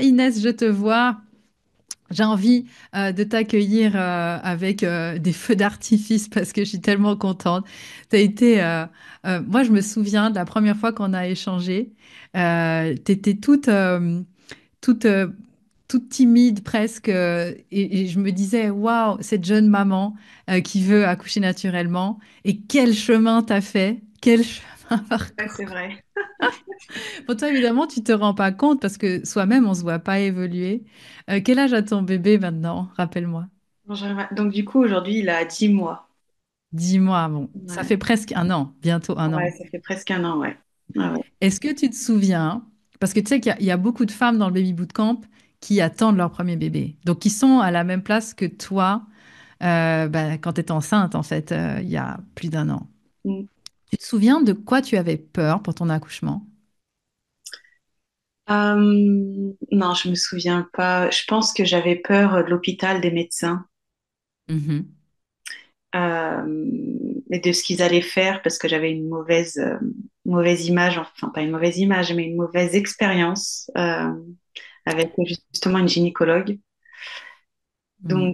Inès, je te vois. J'ai envie de t'accueillir avec des feux d'artifice parce que je suis tellement contente. T'as été, moi, je me souviens de la première fois qu'on a échangé. Tu étais toute, toute timide presque. Et je me disais, waouh, cette jeune maman qui veut accoucher naturellement. Et quel chemin t'as fait? Quel chemin Ouais, c'est parcouru. vrai. Pour toi, évidemment, tu te rends pas compte parce que soi-même, on se voit pas évoluer. Quel âge a ton bébé maintenant? Rappelle-moi. Donc, du coup, aujourd'hui, il a 10 mois. Dis-moi, bon, ça Ouais, fait presque un an, bientôt un ouais, an. ça fait presque un an, ouais. Ouais, ouais. Est-ce que tu te souviens, parce que tu sais qu'il y a beaucoup de femmes dans le baby bootcamp qui attendent leur premier bébé, donc qui sont à la même place que toi bah, quand tu étais enceinte, en fait, il y a plus d'un an. Mm. Tu te souviens de quoi tu avais peur pour ton accouchement? Non, je me souviens pas. Je pense que j'avais peur de l'hôpital, des médecins, Mhm. et de ce qu'ils allaient faire parce que j'avais une mauvaise image, enfin pas une mauvaise image, mais une mauvaise expérience avec justement une gynécologue. Mhm.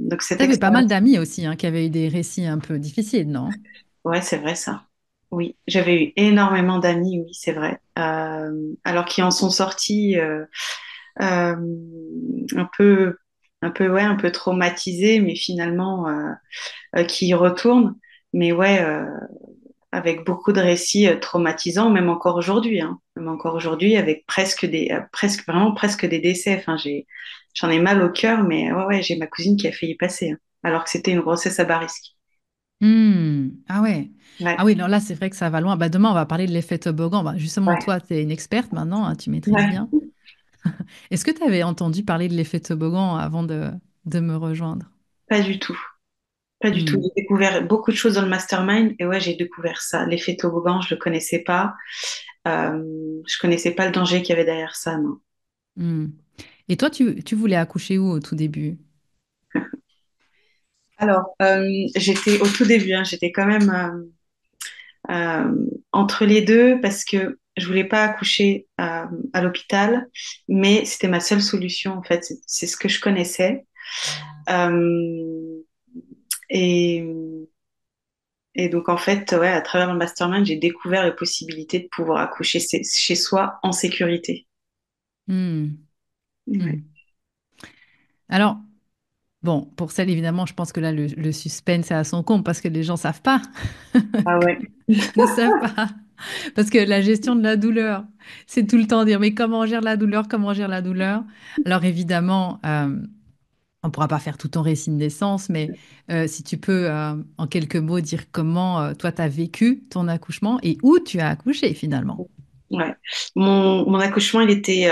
Donc Tu cette avais pas mal expérience. d'amis aussi qui avaient eu des récits un peu difficiles, non? Ouais, c'est vrai ça. Oui, j'avais eu énormément d'amis, oui, c'est vrai. Alors qui en sont sortis euh, un peu, ouais, un peu traumatisés, mais finalement qui y retournent. Mais ouais, avec beaucoup de récits traumatisants, même encore aujourd'hui, hein. Même encore aujourd'hui, avec vraiment presque des décès. Enfin, j'en ai mal au cœur, mais ouais, ouais, j'ai ma cousine qui a failli passer, hein, alors que c'était une grossesse à bas risque. Hmm. Ah ouais. Ouais, Ah oui, alors là, c'est vrai que ça va loin. Bah, demain, on va parler de l'effet toboggan. Bah, justement, ouais, toi, tu es une experte maintenant, tu maîtrises ouais. bien. Est-ce que tu avais entendu parler de l'effet toboggan avant de me rejoindre? Pas du tout. Pas du tout. Hmm. J'ai découvert beaucoup de choses dans le mastermind et ouais, j'ai découvert ça. L'effet toboggan, je le connaissais pas. Euh, je connaissais pas le danger qu'il y avait derrière ça, non. Hmm. Et toi, tu voulais accoucher où au tout début? Alors, j'étais au tout début, hein, j'étais quand même entre les deux parce que je voulais pas accoucher à l'hôpital, mais c'était ma seule solution en fait. C'est ce que je connaissais. Euh, et, et donc en fait, ouais, à travers le mastermind, j'ai découvert la possibilité de pouvoir accoucher chez soi en sécurité. Hmm. Ouais. Hmm. Alors, bon, pour celle, évidemment, je pense que là, le suspense est à son comble parce que les gens savent pas, Ah ouais. ne savent pas. Parce que la gestion de la douleur, c'est tout le temps dire, mais comment on gère la douleur, comment on gère la douleur? Alors évidemment, on ne pourra pas faire tout ton récit de naissance, mais si tu peux, en quelques mots, dire comment toi, tu as vécu ton accouchement et où tu as accouché finalement. Ouais. Mon accouchement, il était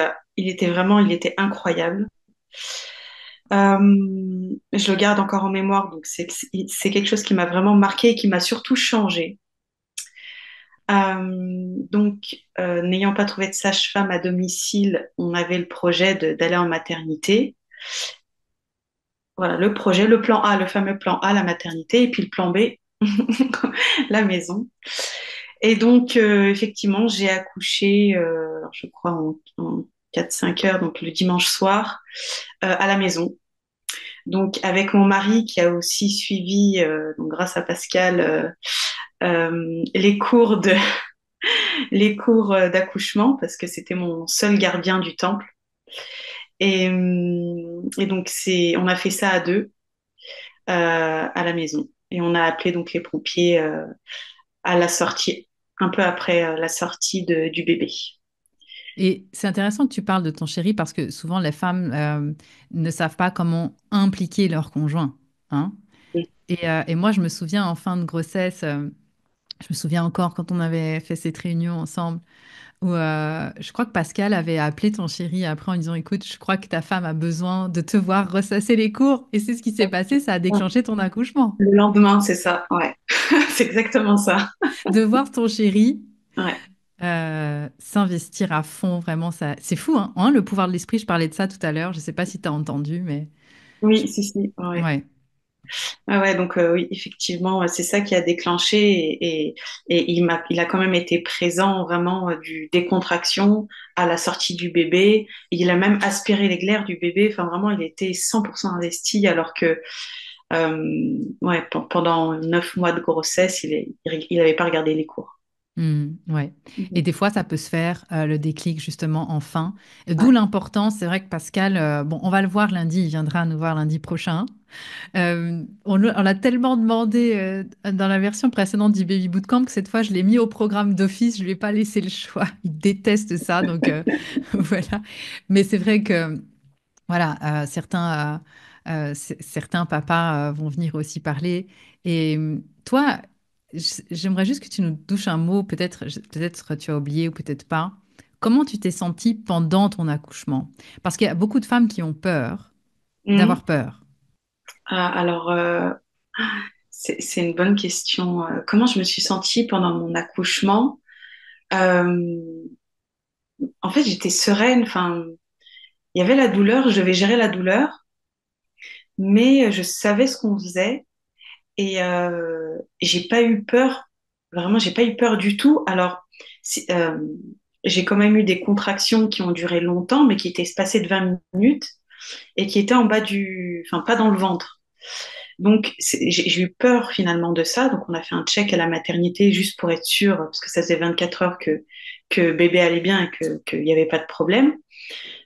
incroyable. Je le garde encore en mémoire, donc c'est quelque chose qui m'a vraiment marqué et qui m'a surtout changé. N'ayant pas trouvé de sage-femme à domicile, on avait le projet d'aller en maternité. Voilà, le projet, le plan A, le fameux plan A, la maternité, et puis le plan B, la maison. Et donc, effectivement, j'ai accouché, je crois, en 4-5 heures, donc le dimanche soir, à la maison. Donc, avec mon mari qui a aussi suivi, donc grâce à Pascal, les les cours d'accouchement, parce que c'était mon seul gardien du temple. Et donc, on a fait ça à deux, à la maison. Et on a appelé donc les pompiers à la sortie, un peu après la sortie du bébé. Et c'est intéressant que tu parles de ton chéri parce que souvent les femmes ne savent pas comment impliquer leur conjoint, hein. Et moi, je me souviens en fin de grossesse, je me souviens encore quand on avait fait cette réunion ensemble, où je crois que Pascal avait appelé ton chéri après en disant, écoute, je crois que ta femme a besoin de te voir ressasser les cours. Et c'est ce qui s'est passé, ça a déclenché ton accouchement. Le lendemain, c'est ça, ouais. C'est exactement ça. De voir ton chéri Ouais. s'investir à fond, vraiment, ça, c'est fou, hein, le pouvoir de l'esprit, je parlais de ça tout à l'heure, je ne sais pas si tu as entendu, mais Oui, si, si, ouais. ouais. Ah ouais, donc oui, effectivement, c'est ça qui a déclenché et il a quand même été présent vraiment du décontraction à la sortie du bébé. Il a même aspiré les glaires du bébé. Enfin, vraiment, il était 100% investi alors que ouais, pendant 9 mois de grossesse, il avait pas regardé les cours. Ouais. Et Mhm. des fois, ça peut se faire le déclic justement enfin. D'où Ouais. l'importance, c'est vrai que Pascal, bon, on va le voir lundi, il viendra nous voir lundi prochain. On l'a tellement demandé dans la version précédente du Baby Bootcamp que cette fois, je l'ai mis au programme d'office, je lui ai pas laissé le choix. Il déteste ça, donc voilà. Mais c'est vrai que voilà, certains papas vont venir aussi parler. Et toi, j'aimerais juste que tu nous touches un mot, peut-être tu as oublié ou peut-être pas. Comment tu t'es sentie pendant ton accouchement? Parce qu'il y a beaucoup de femmes qui ont peur Mhm. d'avoir peur. Alors, c'est une bonne question. Comment je me suis sentie pendant mon accouchement? Euh, En fait, j'étais sereine. Enfin, il y avait la douleur, je devais gérer la douleur, mais je savais ce qu'on faisait et j'ai pas eu peur. Vraiment, j'ai pas eu peur du tout. Alors, j'ai quand même eu des contractions qui ont duré longtemps, mais qui étaient espacées de 20 minutes et qui étaient en bas enfin, pas dans le ventre. Donc, j'ai eu peur finalement de ça. Donc, on a fait un check à la maternité juste pour être sûr, parce que ça faisait 24 heures que bébé allait bien et qu'il n'y avait pas de problème,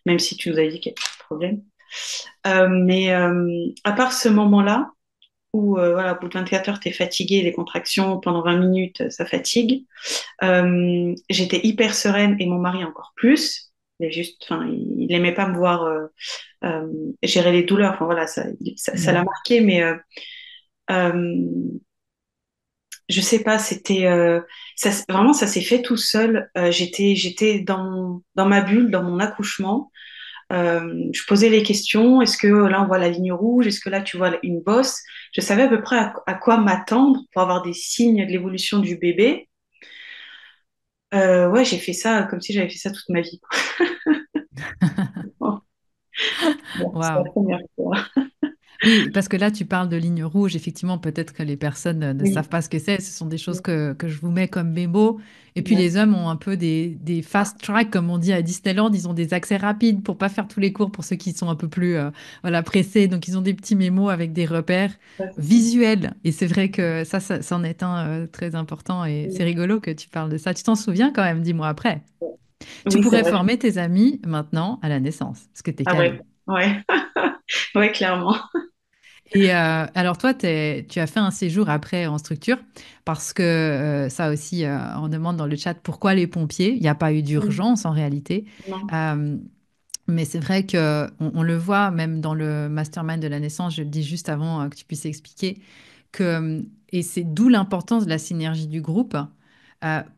même si tu nous as dit qu'il y avait pas de problème. Mais à part ce moment-là, où voilà, au bout de 24 heures, tu es fatigué, les contractions pendant 20 minutes, ça fatigue. J'étais hyper sereine et mon mari encore plus. Enfin, il aimait pas me voir euh, gérer les douleurs. Enfin voilà, ça l'a Mm. marqué, mais euh, je sais pas, c'était vraiment ça s'est fait tout seul. J'étais dans ma bulle, dans mon accouchement. Je posais les questions. Est-ce que là on voit la ligne rouge? Est-ce que là tu vois une bosse? Je savais à peu près à quoi m'attendre pour avoir des signes de l'évolution du bébé. Ouais, j'ai fait ça comme si j'avais fait ça toute ma vie. Bon, c'est la Waouh. première fois. Oui, parce que là, tu parles de ligne rouge. Effectivement, peut-être que les personnes ne Oui. savent pas ce que c'est. Ce sont des choses que je vous mets comme mémo. Et puis, Ouais, les hommes ont un peu des fast track, comme on dit à Disneyland. Ils ont des accès rapides pour pas faire tous les cours pour ceux qui sont un peu plus voilà, pressés. Donc, ils ont des petits mémos avec des repères ouais, c'est ça. visuels. Et c'est vrai que ça c'en est un très important. Et c'est Oui, rigolo que tu parles de ça. Tu t'en souviens quand même, dis-moi après. Tu oui, c'est pourrais vrai. former tes amis maintenant à la naissance, parce que tu es Ah calée. ouais, ouais, ouais, clairement. Et alors toi, tu as fait un séjour après en structure parce que ça aussi, on demande dans le chat pourquoi les pompiers. Il n'y a pas eu Oui, d'urgence en réalité. non. Euh, mais c'est vrai que on le voit même dans le mastermind de la naissance, je le dis juste avant que tu puisses expliquer, et c'est d'où l'importance de la synergie du groupe.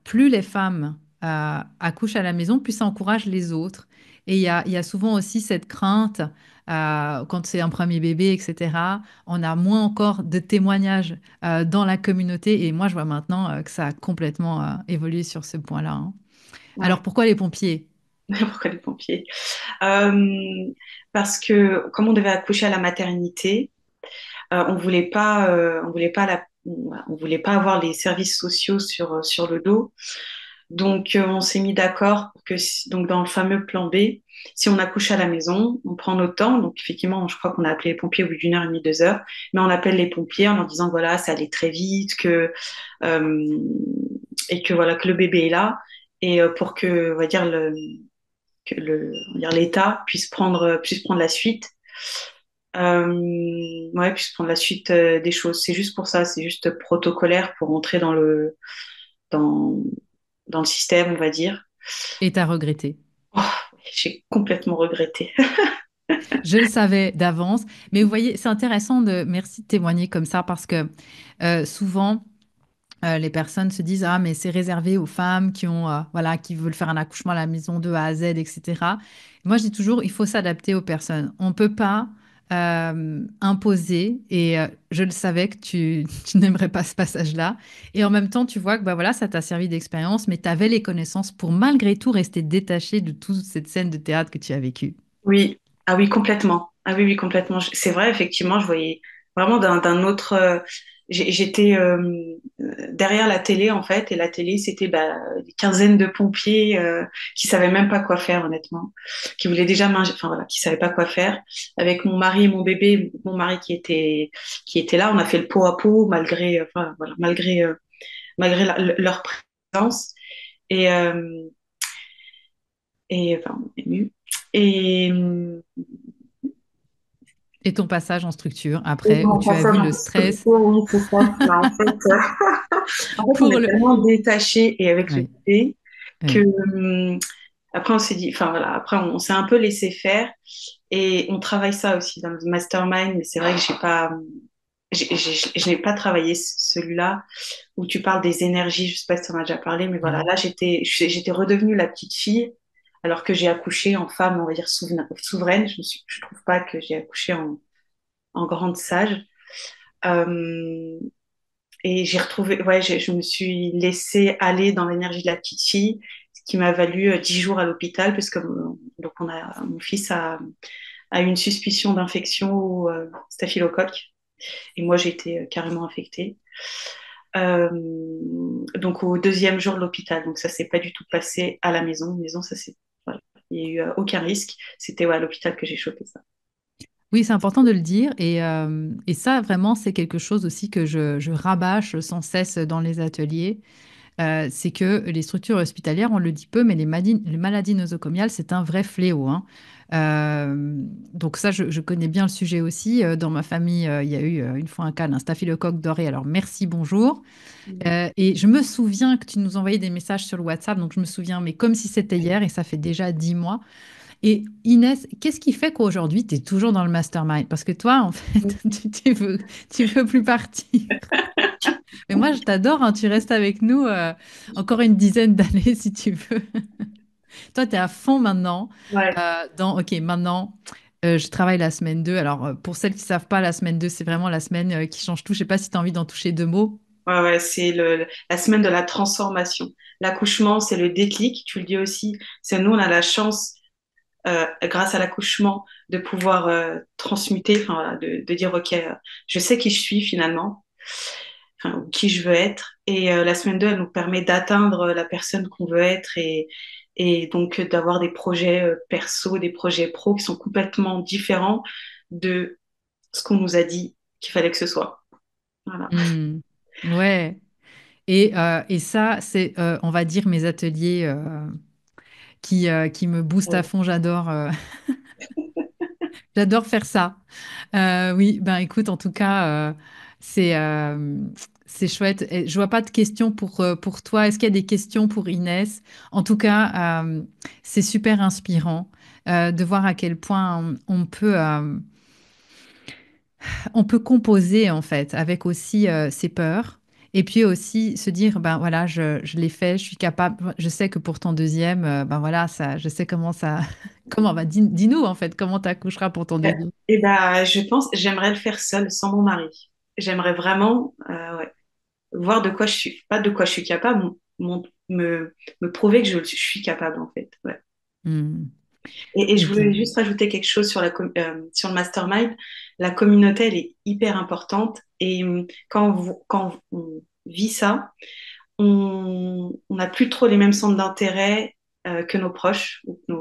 Plus les femmes accouchent à la maison, plus ça encourage les autres. Et il y a souvent aussi cette crainte, quand c'est un premier bébé, etc., on a moins encore de témoignages dans la communauté. Et moi, je vois maintenant que ça a complètement évolué sur ce point-là, hein. Alors Ouais. pourquoi les pompiers? Pourquoi les pompiers? Parce que comme on devait accoucher à la maternité, on voulait pas avoir les services sociaux sur le dos. Donc, on s'est mis d'accord pour que, donc, dans le fameux plan B, si on accouche à la maison, on prend notre temps. Donc, effectivement, je crois qu'on a appelé les pompiers au bout d'une heure et demie, 2 heures. Mais on appelle les pompiers en leur disant, voilà, ça allait très vite, euh, et que, voilà, que le bébé est là. Et pour que, on va dire, on va dire, l'État puisse prendre la suite. Ouais, puisse prendre la suite des choses. C'est juste pour ça, c'est juste protocolaire pour entrer dans, dans le système, on va dire. Et t'as regretté? Oh, j'ai complètement regretté. Je le savais d'avance, mais vous voyez, c'est intéressant de, merci de témoigner comme ça parce que souvent, les personnes se disent, ah, mais c'est réservé aux femmes qui ont, voilà, qui veulent faire un accouchement à la maison de A à Z, etc. Moi, je dis toujours, il faut s'adapter aux personnes. On ne peut pas imposer, et je le savais que tu n'aimerais pas ce passage-là. Et en même temps, tu vois que bah, voilà, ça t'a servi d'expérience, mais tu avais les connaissances pour malgré tout rester détaché de toute cette scène de théâtre que tu as vécue. Oui, ah oui, complètement. Ah oui, oui, complètement. C'est vrai, effectivement, je voyais. vraiment d'un autre. J'étais derrière la télé en fait, et la télé c'était bah, des quinzaines de pompiers qui savaient même pas quoi faire honnêtement, qui voulaient déjà manger, enfin voilà, qui savaient pas quoi faire. Avec mon mari et mon bébé, mon mari qui était là, on a fait le pot à pot malgré, enfin voilà, malgré leur présence et enfin ému. Et Et ton passage en structure, et après, où bon, tu as vu le stress oui, c'est ça. En fait, on pour est le... tellement détaché et avec le Oui, bébé que oui. après on s'est dit, enfin voilà, après on s'est un peu laissé faire et on travaille ça aussi dans le mastermind, mais c'est vrai que je n'ai pas travaillé celui-là où tu parles des énergies, je sais pas si tu en as déjà parlé, mais voilà, Mhm. là j'étais redevenue la petite fille alors que j'ai accouché en femme, on va dire souveraine. Je trouve pas que j'ai accouché en grande sage. Euh, et j'ai retrouvé, ouais, je me suis laissée aller dans l'énergie de la petite fille, ce qui m'a valu 10 jours à l'hôpital, parce que donc mon fils a eu une suspicion d'infection au staphylocoque, et moi j'ai été carrément infectée. Euh, donc au deuxième jour de l'hôpital, donc ça s'est pas du tout passé à la maison. Maison, ça c'est, voilà. Il n'y a eu aucun risque. C'était ouais, à l'hôpital que j'ai chopé ça. Oui, c'est important de le dire. Et ça, vraiment, c'est quelque chose aussi que je rabâche sans cesse dans les ateliers. C'est que les structures hospitalières, on le dit peu, mais les maladies nosocomiales, c'est un vrai fléau, hein. Donc ça, je connais bien le sujet aussi. Dans ma famille, il y a eu une fois un cas d'un staphylocoque doré. Alors merci, bonjour. Et je me souviens que tu nous envoyais des messages sur le WhatsApp, donc je me souviens, mais comme si c'était hier, et ça fait déjà 10 mois. Et Inès, qu'est-ce qui fait qu'aujourd'hui, tu es toujours dans le mastermind? Parce que toi, en fait, tu veux plus partir. Mais moi, je t'adore, hein, tu restes avec nous encore une dizaine d'années si tu veux. Toi, tu es à fond maintenant Ouais, OK, maintenant, je travaille la semaine 2. Alors, pour celles qui ne savent pas, la semaine 2, c'est vraiment la semaine qui change tout. Je ne sais pas si tu as envie d'en toucher deux mots. ouais, ouais, c'est la semaine de la transformation. L'accouchement, c'est le déclic. Tu le dis aussi. C'est nous, on a la chance, grâce à l'accouchement, de pouvoir transmuter, enfin, voilà, de dire, OK, je sais qui je suis finalement, enfin, ou qui je veux être. Et la semaine 2, elle nous permet d'atteindre la personne qu'on veut être et donc d'avoir des projets perso, des projets pro qui sont complètement différents de ce qu'on nous a dit qu'il fallait que ce soit. Voilà. Hmm. Ouais. Et ça, c'est, on va dire, mes ateliers qui me boostent à Ouais. fond. J'adore j'adore faire ça. Oui, ben écoute, en tout cas, c'est c'est chouette. Et je vois pas de questions pour toi. Est-ce qu'il y a des questions pour Inès? En tout cas, c'est super inspirant de voir à quel point on peut composer en fait avec aussi ses peurs. Et puis aussi se dire, ben voilà, je l'ai fait, je suis capable. Je sais que pour ton deuxième, ben voilà, ça, je sais comment ça, comment va. Dis-nous en fait, comment tu accoucheras pour ton deuxième. Et ben, je pense, j'aimerais le faire seule, sans mon mari. J'aimerais vraiment ouais, voir de quoi je suis, pas de quoi je suis capable, me prouver que je suis capable en fait. Ouais. Hmm. Et Eh je voulais bien. juste rajouter quelque chose sur sur le mastermind. La communauté, elle est hyper importante. Et quand on vit ça, on n'a plus trop les mêmes centres d'intérêt que nos proches, ou que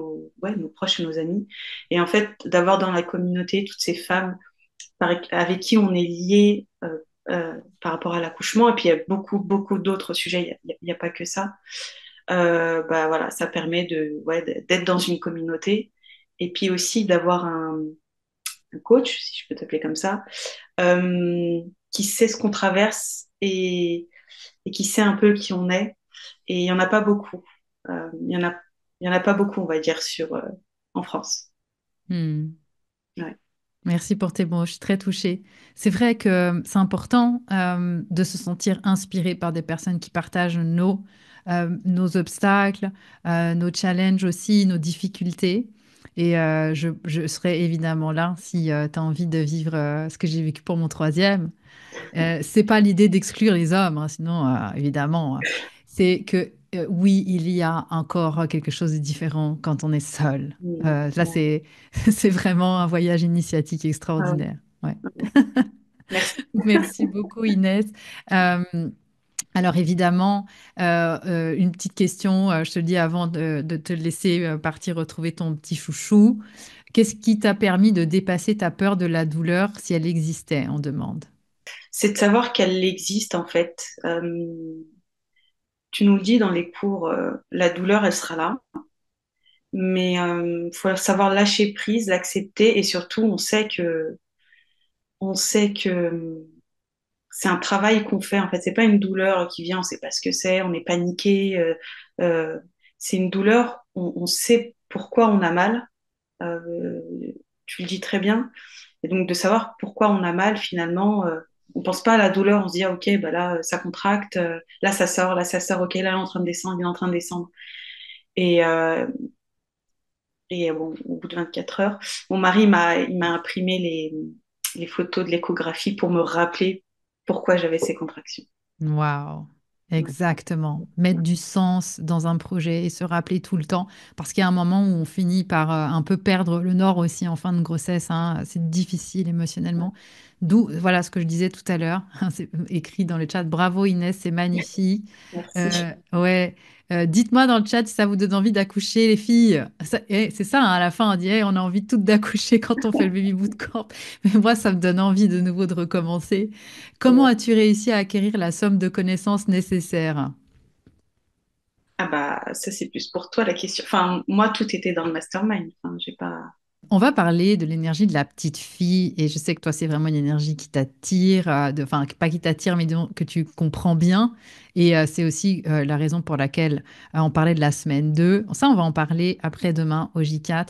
ouais, nos proches et nos amis. Et en fait, d'avoir dans la communauté toutes ces femmes avec qui on est lié par rapport à l'accouchement. Et puis, il y a beaucoup, beaucoup d'autres sujets. Il y a pas que ça. Bah, voilà, ça permet ouais, d'être dans une communauté. Et puis aussi d'avoir un coach, si je peux t'appeler comme ça, qui sait ce qu'on traverse et qui sait un peu qui on est. Et il n'y en a pas beaucoup. Il y en a pas beaucoup, on va dire, en France. Hmm. Ouais. Merci pour tes mots, je suis très touchée. C'est vrai que c'est important de se sentir inspiré par des personnes qui partagent nos obstacles, nos challenges aussi, nos difficultés. Et je serai évidemment là si tu as envie de vivre ce que j'ai vécu pour mon troisième. C'est pas l'idée d'exclure les hommes, hein, sinon, évidemment, c'est que oui, il y a encore quelque chose de différent quand on est seul. Mm. Là, c'est c'est vraiment un voyage initiatique Ouais. extraordinaire. Ouais. Merci. Merci beaucoup, Inès. Euh, alors évidemment, une petite question, je te le dis avant de te laisser partir retrouver ton petit chouchou. Qu'est-ce qui t'a permis de dépasser ta peur de la douleur si elle existait, on demande. C'est de savoir qu'elle existe en fait. Tu nous le dis dans les cours, la douleur, elle sera là. Mais il faut savoir lâcher prise, l'accepter et surtout, on sait que c'est un travail qu'on fait. En fait, c'est pas une douleur qui vient, on sait pas ce que c'est, on est paniqué. Euh, c'est une douleur, on sait pourquoi on a mal. Euh, Tu le dis très bien. Et donc de savoir pourquoi on a mal finalement. On pense pas à la douleur, on se dit ah, ok, bah là ça contracte, là ça sort, ok, là il est en train de descendre, il est en train de descendre. Et, euh, bon, au bout de 24 heures, mon mari il m'a imprimé les photos de l'échographie pour me rappeler pourquoi j'avais ces contractions. Waouh, Ouais, exactement. Mettre du sens dans un projet et se rappeler tout le temps, parce qu'il y a un moment où on finit par un peu perdre le nord aussi en fin de grossesse, hein. C'est difficile ouais. émotionnellement. D'où, voilà ce que je disais tout à l'heure, c'est écrit dans le chat. Bravo Inès, c'est magnifique. Merci. Ouais. Dites-moi dans le chat si ça vous donne envie d'accoucher, les filles. C'est ça, hein, à la fin, on dit, hey, on a envie toutes d'accoucher quand on fait le baby bootcamp. Mais moi, ça me donne envie de nouveau de recommencer. Comment as-tu réussi à acquérir la somme de connaissances nécessaires? Ah bah ça c'est plus pour toi la question. Enfin moi tout était dans le mastermind. Enfin, j'ai pas. On va parler de l'énergie de la petite fille, et je sais que toi, c'est vraiment une énergie qui t'attire, enfin, pas qui t'attire, mais disons que tu comprends bien. Et c'est aussi la raison pour laquelle on parlait de la semaine 2. Ça, on va en parler après-demain au J4.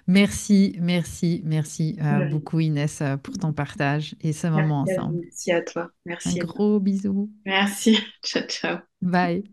Merci, merci, merci beaucoup, Inès, pour ton partage et ce moment ensemble. Merci à toi. Un Merci. gros bisou. Merci. Ciao, ciao. Bye.